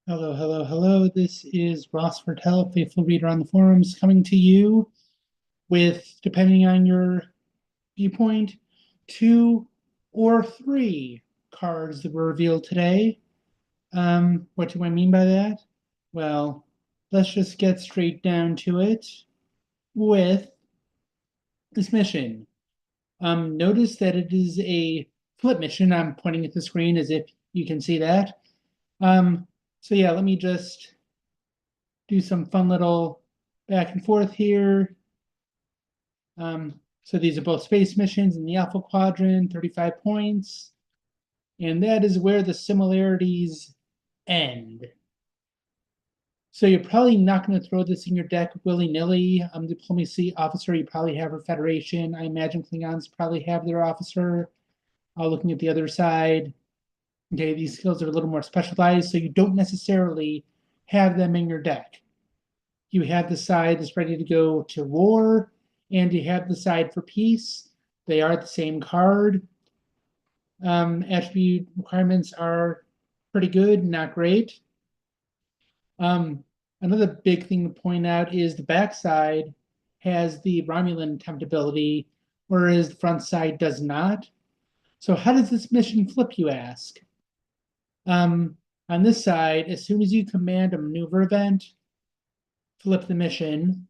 Hello, hello, hello. This is Ross Vertel, faithful reader on the forums, coming to you with, depending on your viewpoint, two or three cards that were revealed today. What do I mean by that? Well, let's just get straight down to it with this mission. Notice that it is a flip mission. I'm pointing at the screen as if you can see that. Um, so yeah, let me just do some fun little back and forth here. So these are both space missions in the Alpha Quadrant, 35 points. And that is where the similarities end. So you're probably not going to throw this in your deck willy-nilly. Diplomacy officer, you probably have a Federation. I imagine Klingons probably have their officer. Looking at the other side, okay, these skills are a little more specialized, so you don't necessarily have them in your deck. You have the side that's ready to go to war, and you have the side for peace. They are the same card. Attribute requirements are pretty good, not great. Another big thing to point out is the backside has the Romulan attempt ability, whereas the front side does not. So how does this mission flip, you ask? On this side, as soon as you command a maneuver event, flip the mission.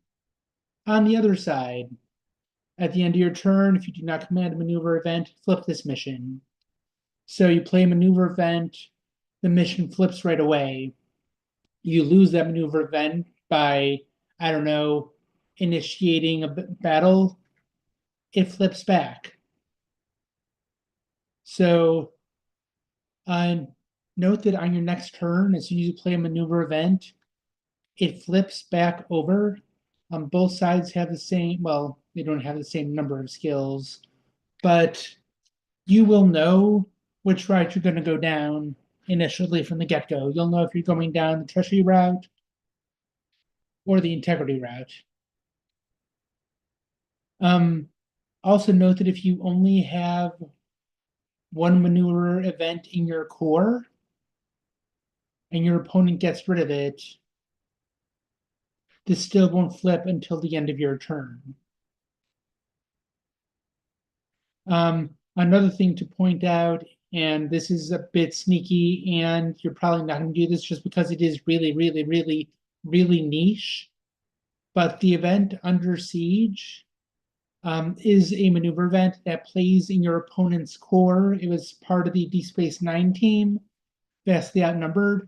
On the other side, at the end of your turn, if you do not command a maneuver event, flip this mission. So you play a maneuver event, the mission flips right away. You lose that maneuver event by, I don't know, initiating a battle, it flips back. So note that on your next turn, as soon as you play a maneuver event, it flips back over. Both sides have the same, well, they don't have the same number of skills, but you will know which route you're going to go down initially from the get-go. You'll know if you're going down the treachery route or the integrity route. Also note that if you only have one maneuver event in your core and your opponent gets rid of it, this still won't flip until the end of your turn. Another thing to point out, and this is a bit sneaky, and you're probably not going to do this just because it is really, really, really, really niche, but the event Under Siege is a maneuver event that plays in your opponent's core. It was part of the D Space Nine team, vastly outnumbered.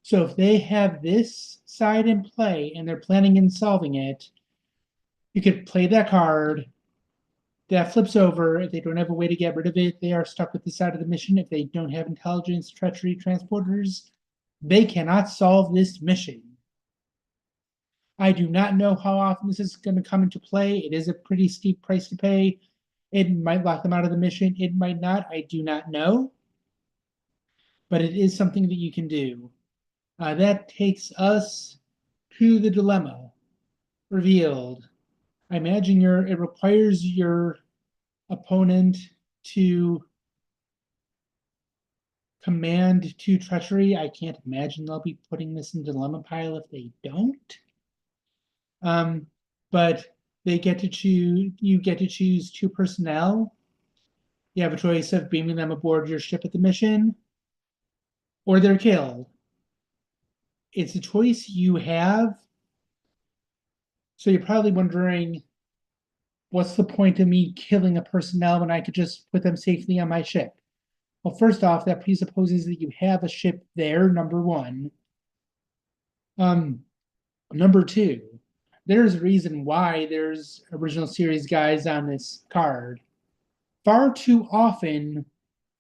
So if they have this side in play and they're planning on solving it, you could play that card. That flips over. If they don't have a way to get rid of it, they are stuck with the side of the mission. If they don't have intelligence, treachery, transporters, they cannot solve this mission. I do not know how often this is going to come into play. It is a pretty steep price to pay. It might lock them out of the mission. It might not. I do not know. But it is something that you can do. That takes us to the dilemma revealed. I imagine it requires your opponent to command two treachery. I can't imagine they'll be putting this in dilemma pile if they don't. But they get to choose. You get to choose two personnel. You have a choice of beaming them aboard your ship at the mission, or they're killed. It's a choice you have. So you're probably wondering, what's the point of me killing a personnel when I could just put them safely on my ship? Well, first off, that presupposes that you have a ship there, number one. Number two, there's a reason why there's original series guys on this card. Far too often,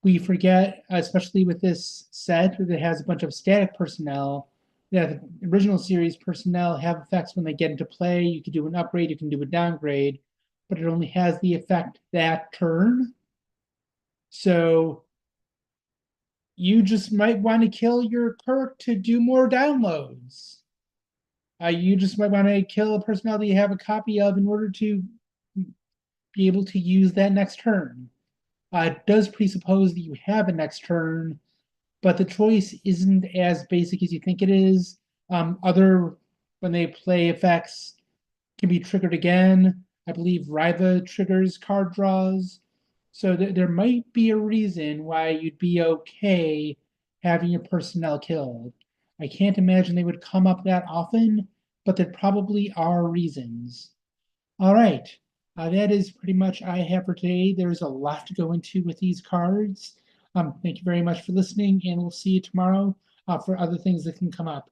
we forget, especially with this set that has a bunch of static personnel, that the original series personnel have effects when they get into play. You can do an upgrade, you can do a downgrade, but it only has the effect that turn. So you just might want to kill your Kirk to do more downloads. You just might want to kill a personality you have a copy of in order to be able to use that next turn. It does presuppose that you have a next turn, but the choice isn't as basic as you think it is. Other when they play effects can be triggered again. I believe Riva triggers card draws. So there might be a reason why you'd be okay having your personnel killed. I can't imagine they would come up that often, but there probably are reasons. All right. That is pretty much I have for today. There's a lot to go into with these cards. Thank you very much for listening, and we'll see you tomorrow for other things that can come up.